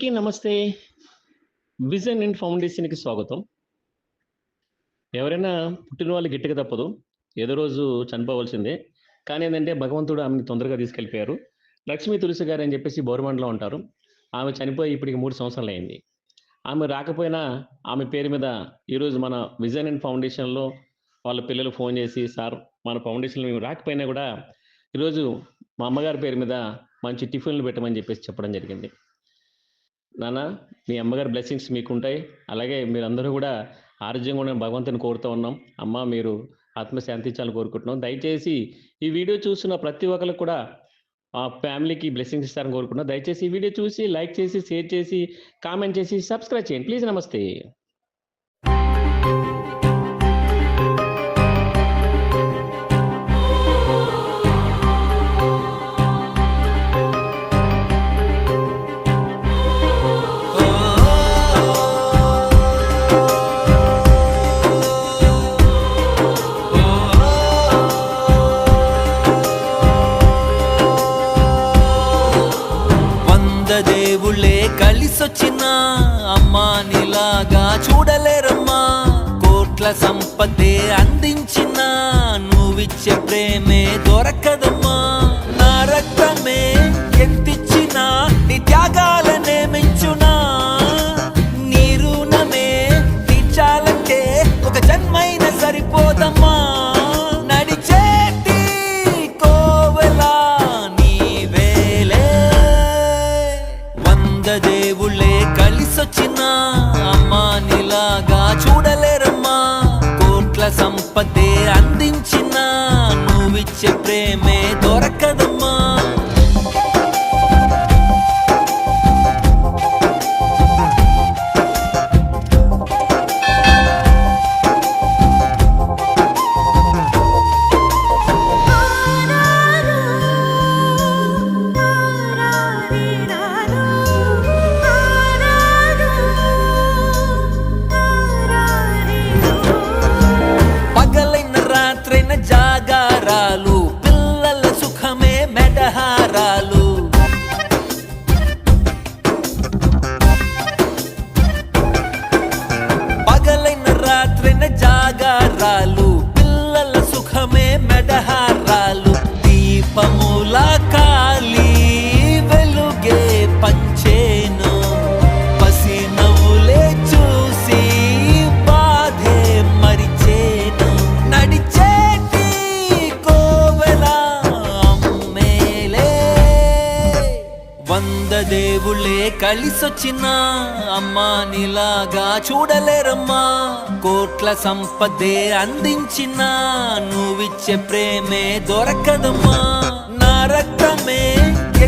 అందరికీ నమస్తే. Vision and ఫౌండేషన్‌కి స్వాగతం. ఎవరైనా పుట్టిన వాళ్ళు గిట్టక తప్పదు. ఏదో రోజు చనిపోవాల్సిందే. కానీ ఏందంటే భగవంతుడు ఆమెని తొందరగా తీసుకెళ్ళిపోయారు. లక్ష్మీ తులసి గారని చెప్పేసి బోరబండలో ఉంటారు. ఆమె చనిపోయి ఇప్పటికి 3 సంవత్సరాలయింది. ఆమె రాకపోయినా ఆమె పేరు మీద ఈరోజు మన విజన్ అండ్ ఫౌండేషన్‌లో వాళ్ళ పిల్లలు ఫోను చేసి, "సార్ మన ఫౌండేషన్‌లో మేము రాకపోయినా గూడా ఈరోజు మా అమ్మగారి పేరు మీద మంచి టిఫిన్‌లు పెట్టమని" చెప్పేసి చెప్పడం జరిగింది. నాన్న, మీ అమ్మగారి బ్లెస్సింగ్స్ మీకుంటాయి. అలాగే మీరందరూ గూడా ఆరోగ్యంగా ఉండాలని భగవంతుని కోరుతూ ఉన్నాం. అమ్మ మీరు ఆత్మ శాంతించాలని కోరుకుంటున్నాం. దయచేసి ఈ వీడియో చూస్తున్న ప్రతి ఒక్కళ్ళకి కూడా ఫ్యామిలీకి బ్లెస్సింగ్స్ ఇస్తారని కోరుకుంటున్నాం. దయచేసి ఈ వీడియో చూసి లైక్ చేసి, షేర్ చేసి, కామెంట్ చేసి, సబ్స్క్రైబ్ చేయండి. ప్లీజ్ నమస్తే. దేవుళ్ళే కలిసొచ్చిన అమ్మా నీలాగా చూడలేరమ్మా. కోట్ల సంపదే అందించిన నువ్విచ్చే ప్రేమే దొరకదమ్మా. నా రక్తమే ఎంతిచ్చినా నీ త్యాగాలనే మించునా. నీ రుణమే తీర్చాలంటే ఒక జన్మైనా సరిపోదమ్మా. దేవుళ్ళే కలిసొచ్చిన అమ్మా నీలాగా చూడలేరమ్మా. కోట్ల సంపదే అందించిన నువ్విచ్చే ప్రేమే దొరకదమ్మా. జాగారాలు పిల్లల సుఖమే మెడహారాలు. పగలైన రాత్రైన జాగారాలు పిల్లల సుఖమే మెడహారాలు. దీపముల కాలి వెలుగే పంచేను. పసి నవ్వులే చూసి బాధే మరిచేను. నడిచే దేవుళ్ళే కలిసొచ్చిన అమ్మా నీలాగా చూడలేరమ్మా. కోట్ల సంపదే అందించిన నువ్విచ్చే ప్రేమే దొరకదమ్మా. నా రక్తమే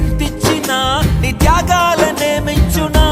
ఎంతిచ్చినా నీ త్యాగాలనే మించునా.